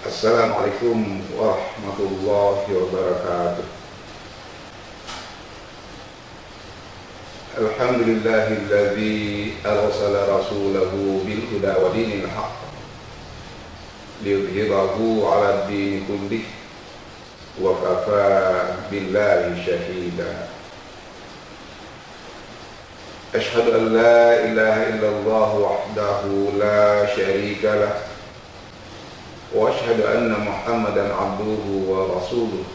Assalamualaikum warahmatullahi wabarakatuh. Alhamdulillahilladzi arsala rasulahu bil huda wa dinil haqq liyudhhirahu 'ala ad-dini kullih wa kafaa billahi shahida. Ashhadu an la ilaha illallah wahdahu la syarika lah wa ashhadu anna Muhammadan 'abduhu wa rasuluh.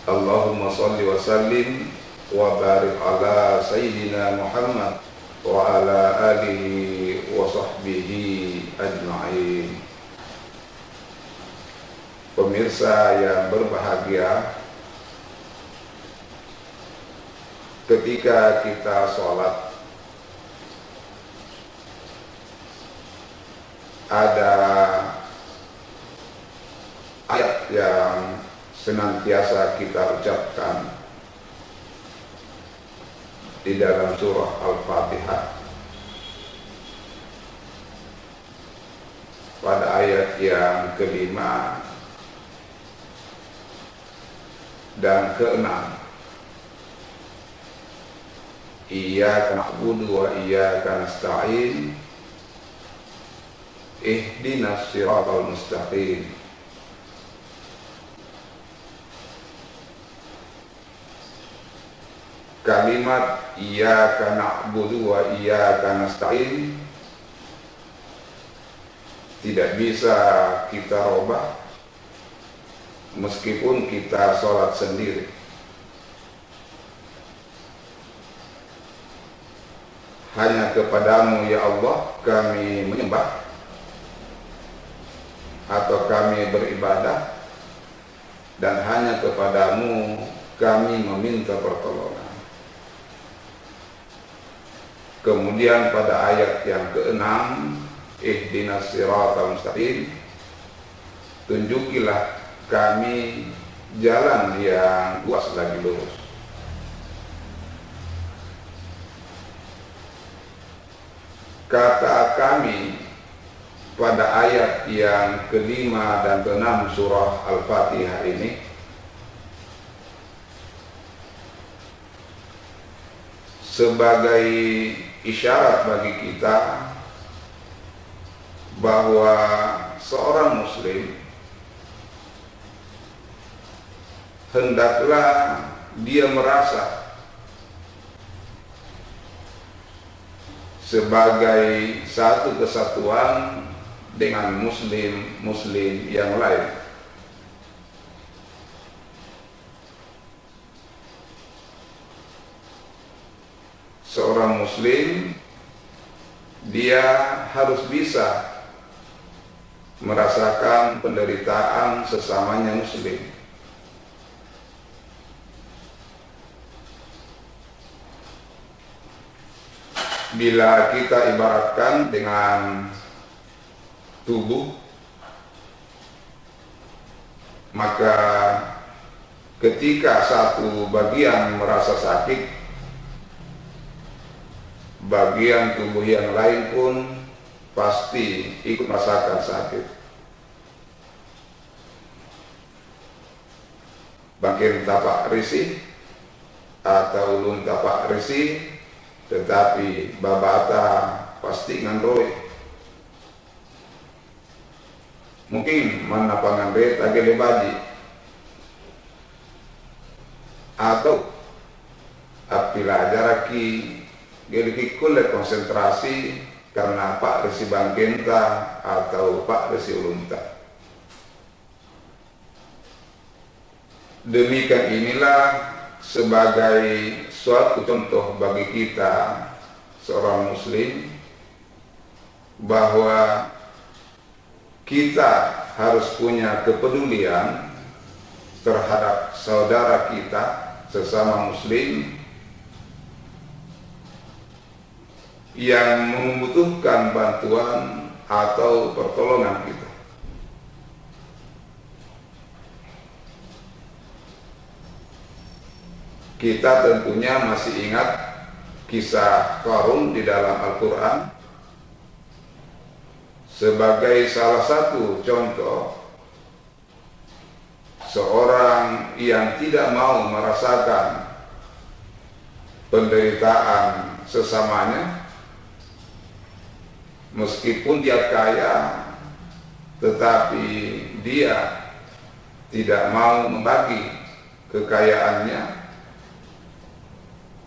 Allahumma shalli wa sallim wa barik ala sayyidina Muhammad wa ala alihi wa sahbihi ajma'in. Pemirsa yang berbahagia, ketika kita sholat ada ayat yang senantiasa kita ucapkan di dalam surah Al-Fatihah. Pada ayat yang kelima dan keenam, Iyyaka na'budu wa iyyaka nasta'in ihdinas siratal mustaqim. Kalimat Iyyaka na'budu wa iyyaka nasta'in tidak bisa kita robah meskipun kita sholat sendiri. Hanya kepadamu ya Allah kami menyembah atau kami beribadah, dan hanya kepadamu kami meminta pertolongan. Kemudian pada ayat yang ke-6, ihdinas siratal mustaqim, tunjukilah kami jalan yang luas lagi lurus. Kata kami pada ayat yang kelima dan keenam surah Al-Fatihah ini sebagai isyarat bagi kita bahwa seorang muslim hendaklah dia merasa sebagai satu kesatuan dengan muslim-muslim yang lain. Seorang muslim dia harus bisa merasakan penderitaan sesamanya muslim. Bila kita ibaratkan dengan tubuh, maka ketika satu bagian merasa sakit, bagian tubuh yang lain pun pasti ikut merasakan sakit. Bagian tapak risih atau ulun tapak risih, tetapi babata pasti ngandoi. Mungkin mana pangambe tagi lebaji atau apabila jaraki geliki kulle konsentrasi karena pak resi bangkenta atau pak resi ulunta. Demikian inilah sebagai suatu contoh bagi kita seorang muslim bahwa kita harus punya kepedulian terhadap saudara kita sesama muslim yang membutuhkan bantuan atau pertolongan kita. Kita tentunya masih ingat kisah Qarun di dalam Al-Quran. sebagai salah satu contoh seorang yang tidak mau merasakan penderitaan sesamanya, meskipun dia kaya, tetapi dia tidak mau membagi kekayaannya,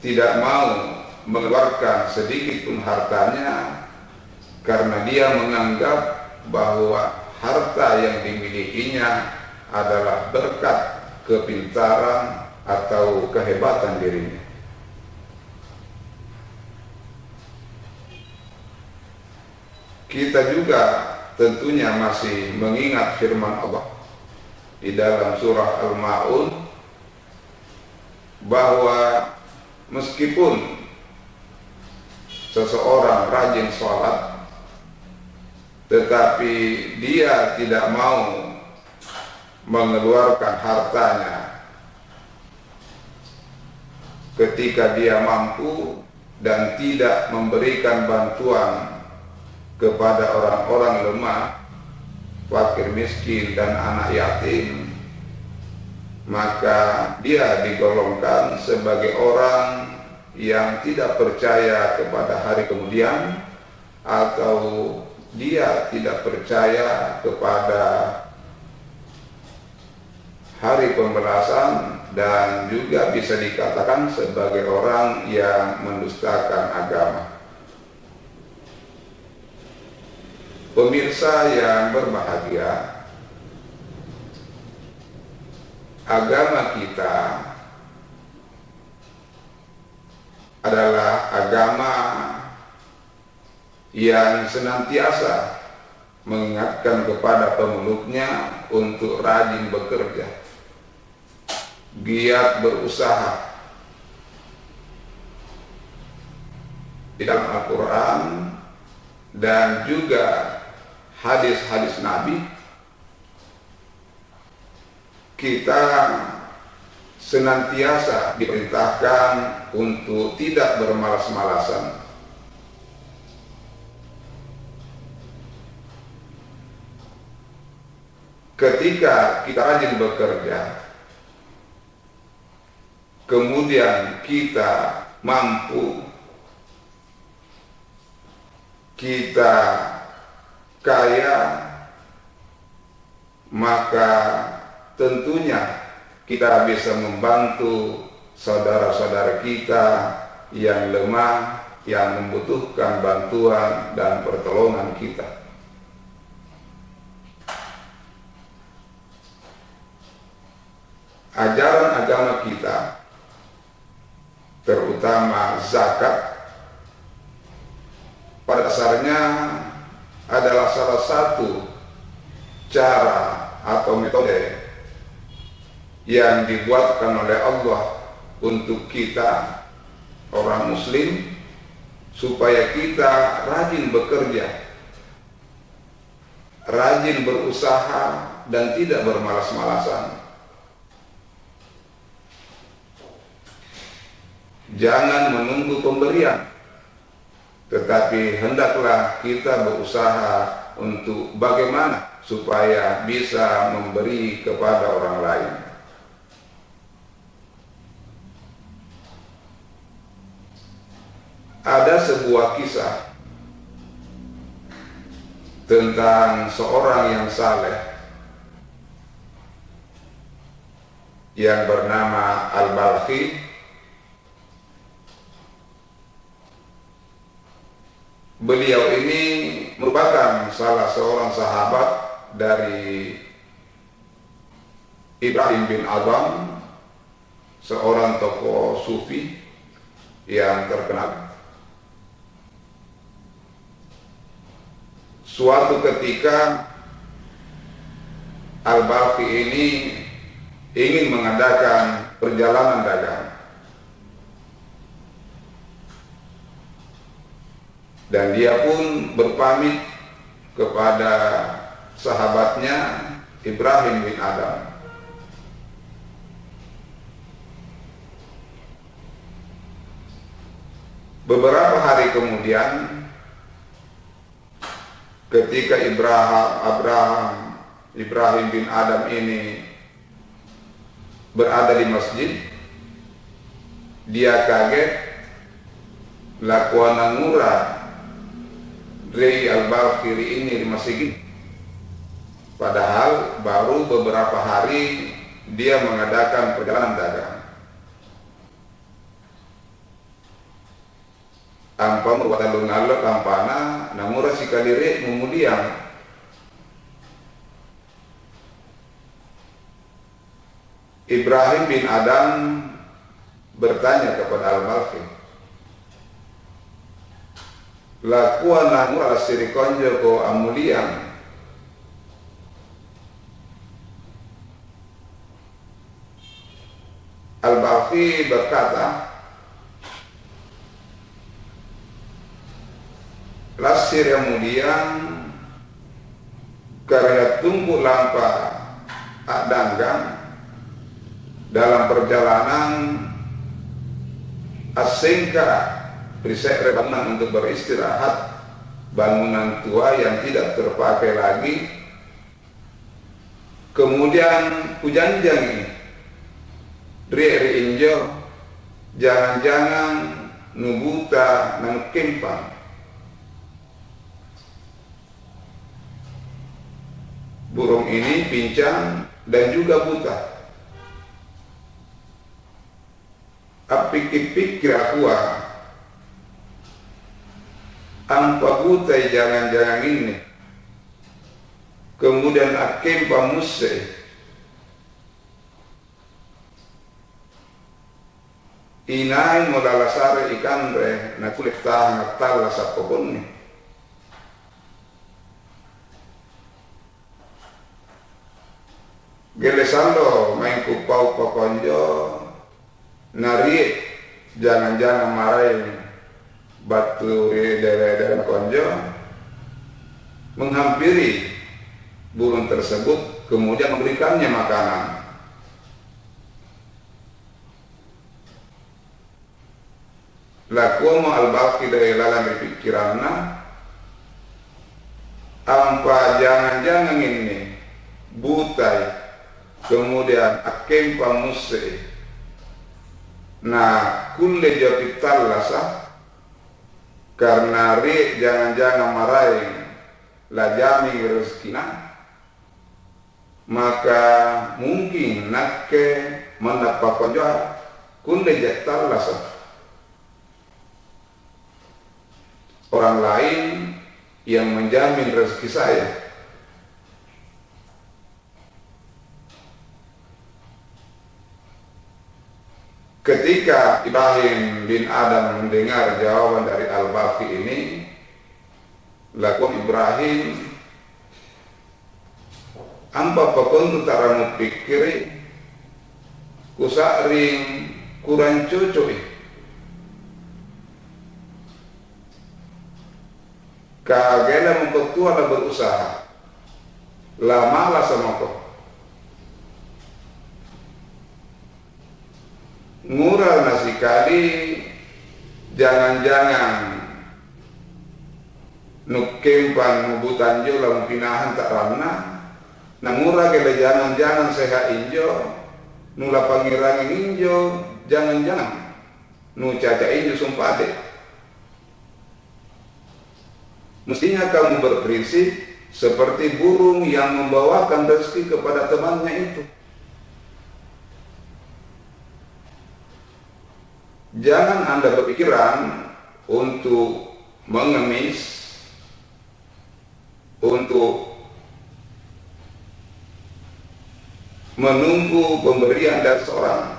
tidak mau mengeluarkan sedikit pun hartanya, karena dia menganggap bahwa harta yang dimilikinya adalah berkat kepintaran atau kehebatan dirinya. Kita juga tentunya masih mengingat firman Allah di dalam surah Al-Ma'un bahwa meskipun seseorang rajin sholat, tetapi dia tidak mau mengeluarkan hartanya ketika dia mampu dan tidak memberikan bantuan kepada orang-orang lemah, fakir miskin dan anak yatim, maka dia digolongkan sebagai orang yang tidak percaya kepada hari kemudian, atau dia tidak percaya kepada hari pembalasan, dan juga bisa dikatakan sebagai orang yang mendustakan agama. Pemirsa yang berbahagia, agama kita adalah agama yang senantiasa mengingatkan kepada pemeluknya untuk rajin bekerja, giat berusaha. Di dalam Al-Quran dan juga hadis-hadis Nabi, kita senantiasa diperintahkan untuk tidak bermalas-malasan. Ketika kita rajin bekerja, kemudian kita mampu, kita kaya, maka tentunya kita bisa membantu saudara-saudara kita yang lemah, yang membutuhkan bantuan dan pertolongan kita. Ajaran agama kita, terutama zakat, pada dasarnya adalah salah satu cara atau metode yang dibuatkan oleh Allah untuk kita orang muslim, supaya kita rajin bekerja, rajin berusaha, dan tidak bermalas-malasan. Jangan menunggu pemberian, tetapi hendaklah kita berusaha untuk bagaimana supaya bisa memberi kepada orang lain. Ada sebuah kisah tentang seorang yang saleh yang bernama Al-Balkhi. Beliau ini merupakan salah seorang sahabat dari Ibrahim bin Adham, seorang tokoh sufi yang terkenal. Suatu ketika Al-Balkhi ini ingin mengadakan perjalanan dagang, dan dia pun berpamit kepada sahabatnya Ibrahim bin Adham. Beberapa hari kemudian, ketika Ibrahim bin Adam ini berada di masjid, dia kaget lakuan ngura Rey Al-Balkhiri ini di masjid. Padahal baru beberapa hari dia mengadakan perjalanan dagang. Ampam watalun Allah kampana namura sikalire kemudian Ibrahim bin Adam bertanya kepada Al-Balkhi, lakuan namura sirikonjo ko amulian. Al-Balkhi berkata, lasir yang kemudian karya tunggu lampa adanggang dalam perjalanan asingka risek rebanan untuk beristirahat, bangunan tua yang tidak terpakai lagi. Kemudian pujanjang ini Dri injo jangan-jangan nubuta nang kempang. Burung ini pincang dan juga buta. Api pikir aku ampa buta jangan-jangan ini. Kemudian akem pamuse inai modalasare ikan re na kulit tahan atala sa pohon ni. Gelesando main kupau pokonjo nari jangan-jangan marahin batu dari konjo menghampiri burung tersebut, kemudian memberikannya makanan. Lakumu Al-Balkhi dari dalam pikiranna ampa jangan-jangan ini butai kemudian akem pamuse nah kulle japital lasa karena ri jangan-jangan marahin lajami rezekina, maka mungkin nakke mendapat jawab kulle japital lasa orang lain yang menjamin rezeki saya. Ketika Ibrahim bin Adam mendengar jawaban dari Al-Balkhi ini, lakukan Ibrahim ampa pakontu taramu pikiri kusaring kurang cocok kagela mengketua lah berusaha lama lah sama kau ngural nasi kali jangan-jangan nukempan nubutan jo lah pinahan tak rana nangura kele jangan-jangan seha injo nula pangirangin injo jangan-jangan nu caca injo sumpade. Mestinya kamu berprinsip seperti burung yang membawakan rezeki kepada temannya itu. Jangan Anda berpikiran untuk mengemis, untuk menunggu pemberian dari seorang.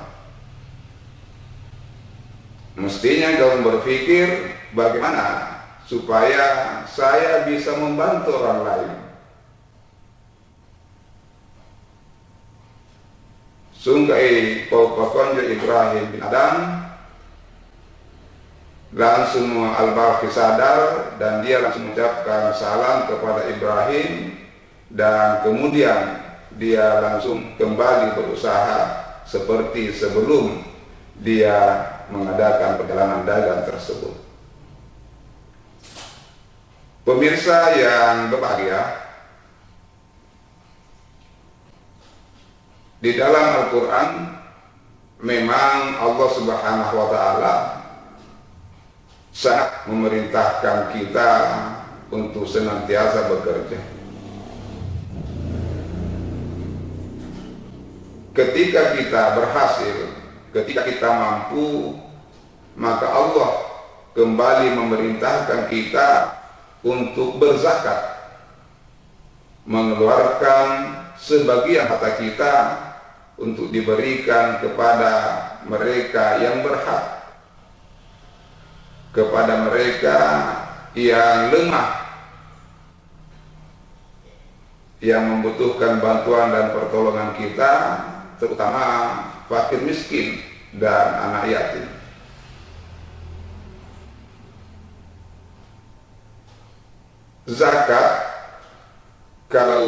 Mestinya kamu berpikir bagaimana supaya saya bisa membantu orang lain. Sungkai pokoknya Ibrahim bin Adam langsung Al-Balkhi sadar dan dia langsung mengucapkan salam kepada Ibrahim dan kemudian dia langsung kembali berusaha seperti sebelum dia mengadakan perjalanan dagang tersebut. Pemirsa yang berbahagia, di dalam Al-Quran memang Allah Subhanahu wa Ta'ala sangat memerintahkan kita untuk senantiasa bekerja. Ketika kita berhasil, ketika kita mampu, maka Allah kembali memerintahkan kita untuk berzakat, mengeluarkan sebagian harta kita untuk diberikan kepada mereka yang berhak, kepada mereka yang lemah, yang membutuhkan bantuan dan pertolongan kita, terutama fakir miskin dan anak yatim. Zakat kalau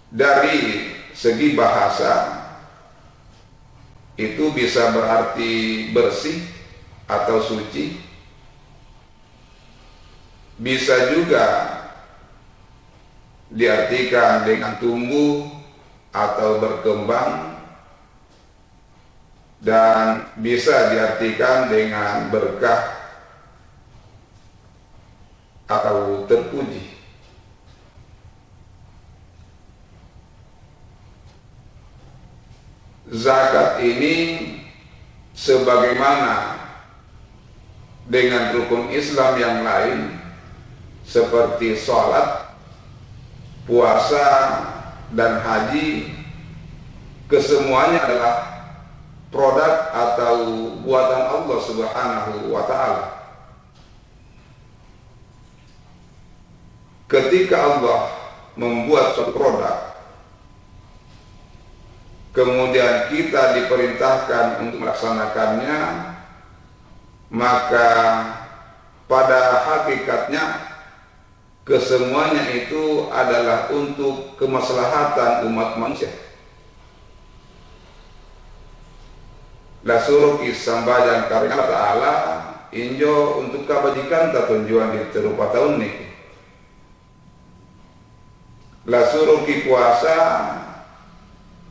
dari segi bahasa itu bisa berarti bersih atau suci, bisa juga diartikan dengan tumbuh atau berkembang, dan bisa diartikan dengan berkah atau terpuji. Zakat ini sebagaimana dengan rukun Islam yang lain seperti sholat, puasa, dan haji, kesemuanya adalah produk atau buatan Allah Subhanahu wa Ta'ala. Ketika Allah membuat suatu produk, kemudian kita diperintahkan untuk melaksanakannya, maka pada hakikatnya kesemuanya itu adalah untuk kemaslahatan umat manusia. La suruh isambajan karya Ta'ala injo untuk kebajikan tatunjuan di terupa tahun ini. La suruh ki puasa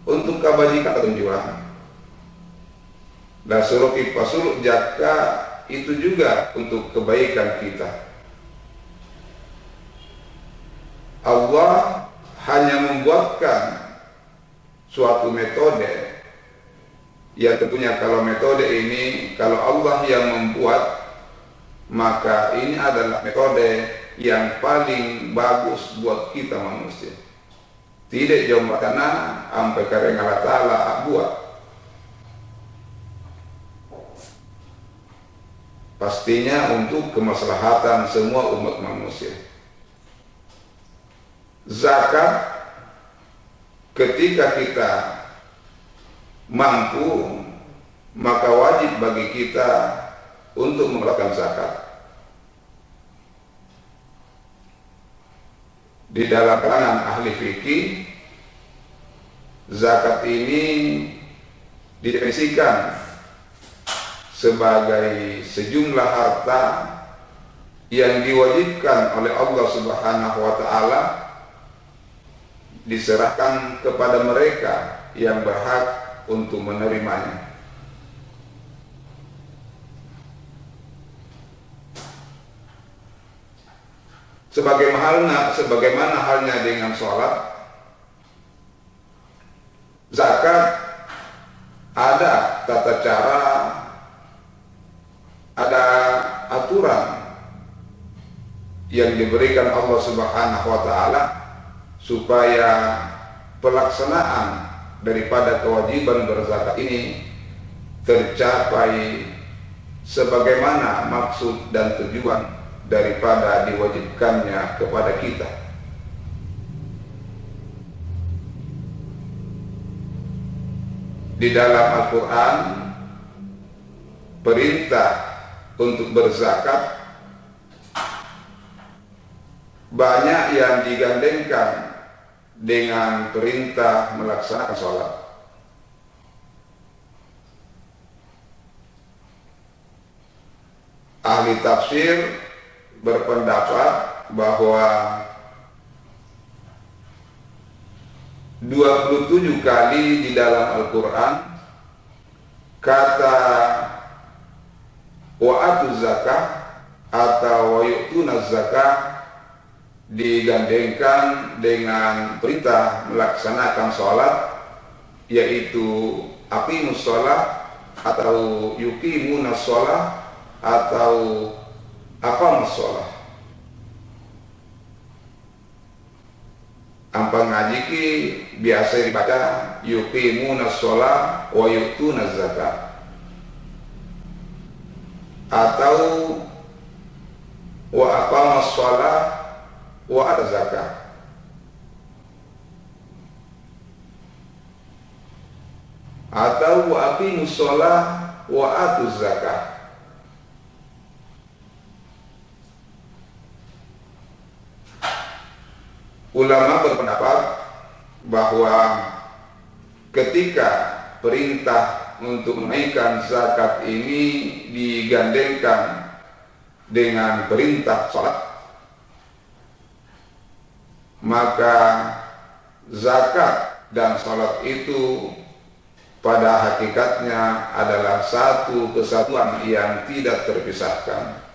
untuk kebajikan tatunjuan. La suruh ki pasuluk jaka itu juga untuk kebaikan kita. Allah hanya membuatkan suatu metode, ya tentunya kalau metode ini, kalau Allah yang membuat, maka ini adalah metode yang paling bagus buat kita manusia. Tidak jauh karena sampai karena Allah Ta'ala buat. Pastinya untuk kemaslahatan semua umat manusia. Zakat ketika kita mampu, maka wajib bagi kita untuk mengeluarkan zakat. Di dalam kalangan ahli fikih, zakat ini didefinisikan sebagai sejumlah harta yang diwajibkan oleh Allah Subhanahu wa Ta'ala diserahkan kepada mereka yang berhak untuk menerimanya. Sebagaimana halnya dengan sholat, zakat ada tata cara, ada aturan yang diberikan Allah Subhanahu wa Ta'ala supaya pelaksanaan daripada kewajiban berzakat ini tercapai sebagaimana maksud dan tujuan daripada diwajibkannya kepada kita. Di dalam Al-Quran perintah untuk berzakat banyak yang digandengkan dengan perintah melaksanakan sholat. Ahli tafsir berpendapat bahwa 27 kali di dalam Al-Quran kata wa'atu zakah atau wa'yutuna zakah digandengkan dengan perintah melaksanakan sholat, yaitu aqimus sholat atau yuqimunas sholat atau aqamus sholat. Ampang ngaji ki biasa dibaca yuqimunas sholat wa yu'tunaz zakat atau wa aqamus sholat wa ataz zakat atau wa aqimus sholat wa atuz zakat. Ulama berpendapat bahwa ketika perintah untuk menaikkan zakat ini digandengkan dengan perintah sholat, maka zakat dan sholat itu pada hakikatnya adalah satu kesatuan yang tidak terpisahkan.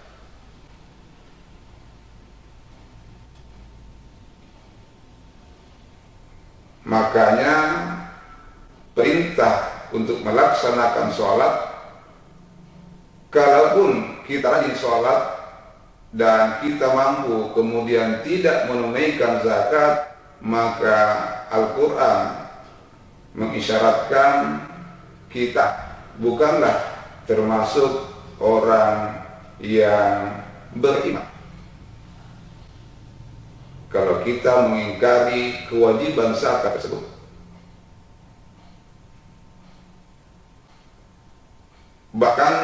Makanya perintah untuk melaksanakan sholat, kalaupun kita rajin sholat dan kita mampu kemudian tidak menunaikan zakat, maka Al-Quran mengisyaratkan kita bukanlah termasuk orang yang beriman kalau kita mengingkari kewajiban zakat tersebut. Bahkan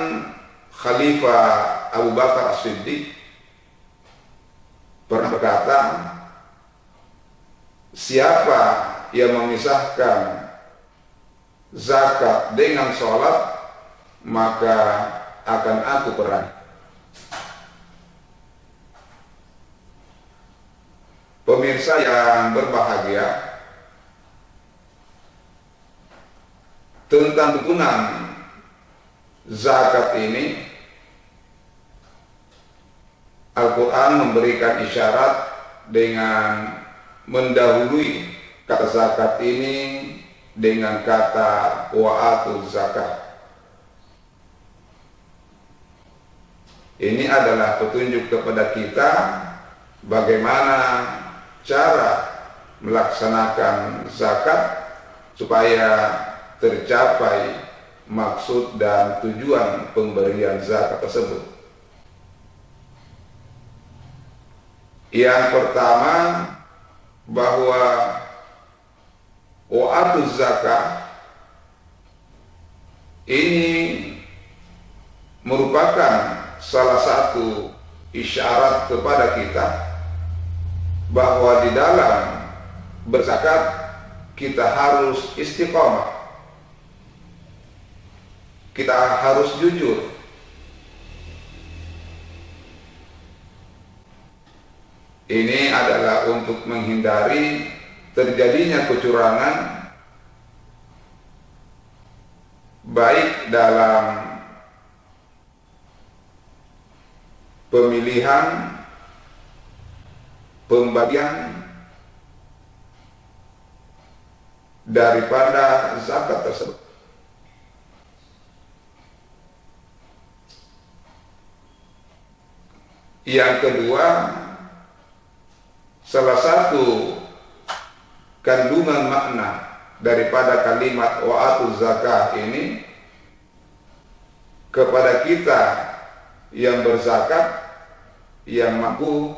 Khalifah Abu Bakar As-Siddiq pernah berkata, siapa yang memisahkan zakat dengan sholat, maka akan aku perangi. Pemirsa yang berbahagia, tentang tuntunan zakat ini Al-Quran memberikan isyarat dengan mendahului kata zakat ini dengan kata wa'atu zakat. Ini adalah petunjuk kepada kita bagaimana cara melaksanakan zakat supaya tercapai maksud dan tujuan pemberian zakat tersebut. Yang pertama, bahwa wa'atu zakat ini merupakan salah satu isyarat kepada kita bahwa di dalam berzakat kita harus istiqomah, kita harus jujur. Ini adalah untuk menghindari terjadinya kecurangan baik dalam pemilihan, pembagian daripada zakat tersebut. Yang kedua, salah satu kandungan makna daripada kalimat wa'atu zakah ini kepada kita yang berzakat, yang mampu,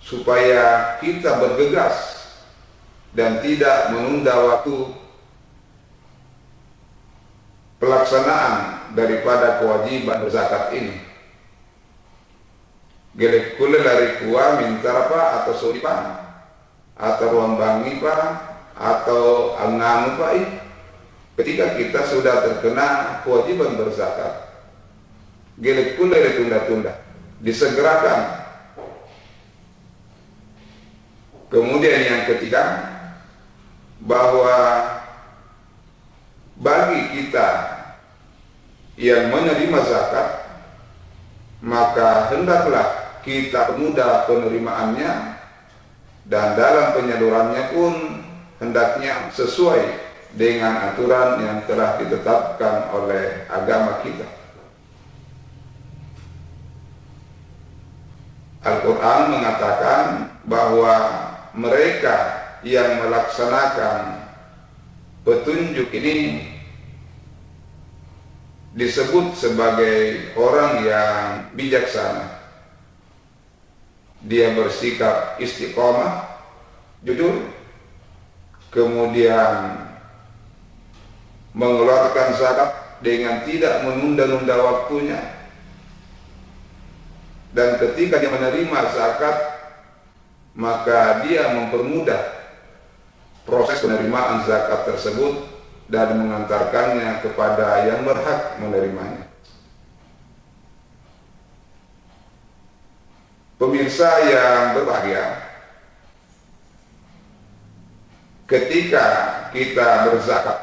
supaya kita bergegas dan tidak menunda waktu pelaksanaan daripada kewajiban berzakat ini. Gelek kule lari kuah minta apa atau suripan atau ruang bangi pak atau angamu pak. Ketika kita sudah terkena kewajiban berzakat, gelek kule ditunda-tunda, disegerakan Kemudian yang ketiga, bahwa bagi kita yang menerima zakat, maka hendaklah kita permudah penerimaannya, dan dalam penyalurannya pun hendaknya sesuai dengan aturan yang telah ditetapkan oleh agama kita. Al-Quran mengatakan bahwa mereka yang melaksanakan petunjuk ini disebut sebagai orang yang bijaksana. Dia bersikap istiqomah, jujur, kemudian mengeluarkan zakat dengan tidak menunda-nunda waktunya, dan ketika dia menerima zakat, maka dia mempermudah proses penerimaan zakat tersebut dan mengantarkannya kepada yang berhak menerimanya. Pemirsa yang berbahagia, ketika kita berzakat,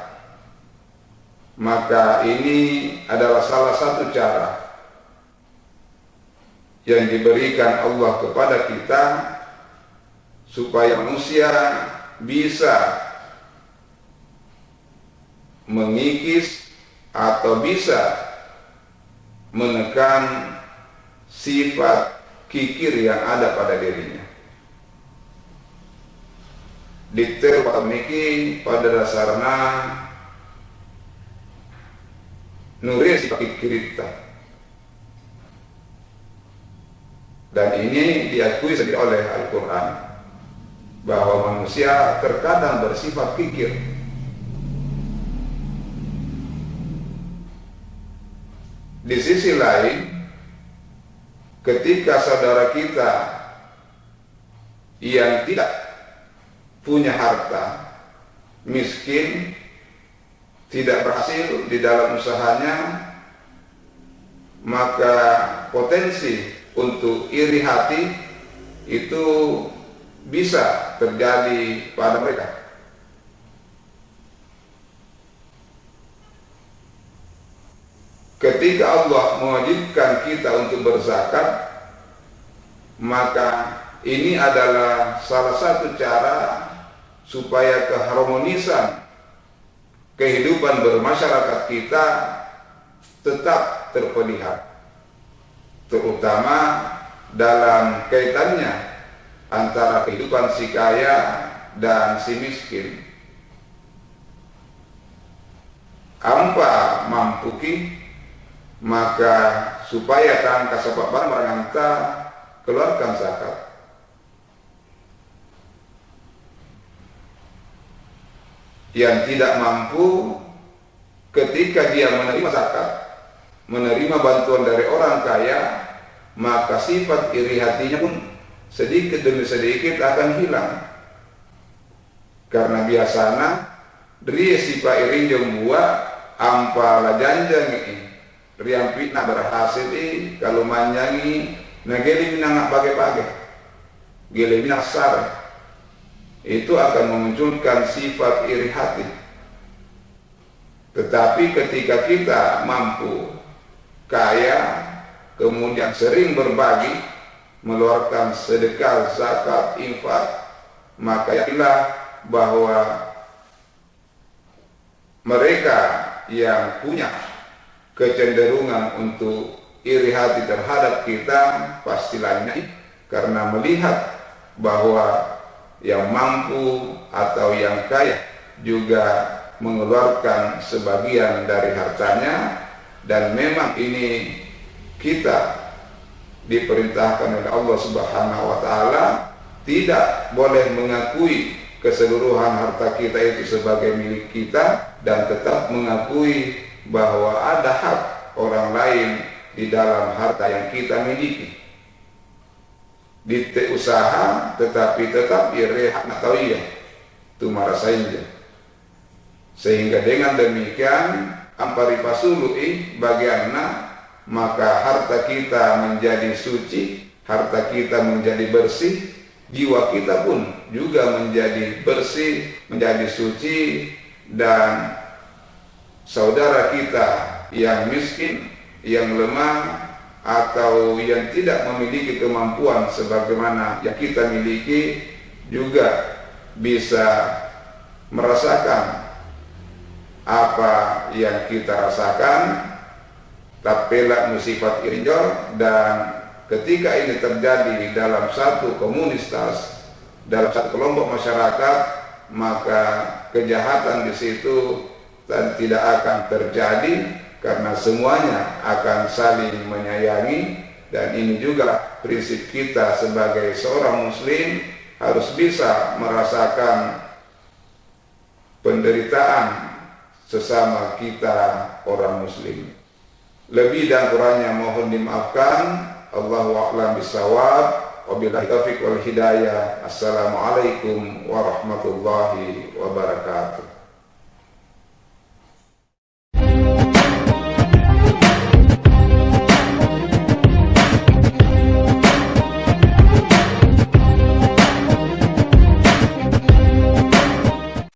maka ini adalah salah satu cara yang diberikan Allah kepada kita supaya manusia bisa mengikis atau bisa menekan sifat kikir yang ada pada dirinya. Detail patamiki pada dasarnya nuris sifat kikir kita, dan ini diakui sendiri oleh Al-Quran bahwa manusia terkadang bersifat kikir. Di sisi lain, ketika saudara kita yang tidak punya harta, miskin, tidak berhasil di dalam usahanya, maka potensi untuk iri hati itu bisa terjadi pada mereka. Ketika Allah mewajibkan kita untuk berzakat, maka ini adalah salah satu cara supaya keharmonisan kehidupan bermasyarakat kita tetap terpelihara, terutama dalam kaitannya antara kehidupan si kaya dan si miskin. Ampa mampu ki, maka supaya kang kasababan maranganta keluarkan zakat. Yang tidak mampu, ketika dia menerima zakat, menerima bantuan dari orang kaya, maka sifat iri hatinya pun sedikit demi sedikit akan hilang. Karena biasanya dari sifat iri jembua ampala janjang ini riampi nak berhasil kalau manjangi nageli minang bagai-bagai gele minang sar, itu akan memunculkan sifat iri hati. Tetapi ketika kita mampu, kaya, kemudian sering berbagi, mengeluarkan sedekah, zakat, infak, maka yakinlah bahwa mereka yang punya kecenderungan untuk iri hati terhadap kita pasti lainnya, karena melihat bahwa yang mampu atau yang kaya juga mengeluarkan sebagian dari hartanya, dan memang ini kita diperintahkan oleh Allah Subhanahu wa taala tidak boleh mengakui keseluruhan harta kita itu sebagai milik kita, dan tetap mengakui bahwa ada hak orang lain di dalam harta yang kita miliki. Di usaha tetapi tetap rehat atau iya itu marasainja. Sehingga dengan demikian ampari pasului bagianna, maka harta kita menjadi suci, harta kita menjadi bersih, jiwa kita pun juga menjadi bersih, menjadi suci, dan saudara kita yang miskin, yang lemah, atau yang tidak memiliki kemampuan sebagaimana yang kita miliki juga bisa merasakan apa yang kita rasakan. Tampillah musibah injol, dan ketika ini terjadi dalam satu komunitas, dalam satu kelompok masyarakat, maka kejahatan di situ dan tidak akan terjadi karena semuanya akan saling menyayangi. Dan ini juga prinsip kita sebagai seorang muslim, harus bisa merasakan penderitaan sesama kita orang muslim. Lebih dan kurangnya mohon dimaafkan. Allahu a'lam bishawab. Wabillahi taufiq wal hidayah. Assalamualaikum warahmatullahi wabarakatuh.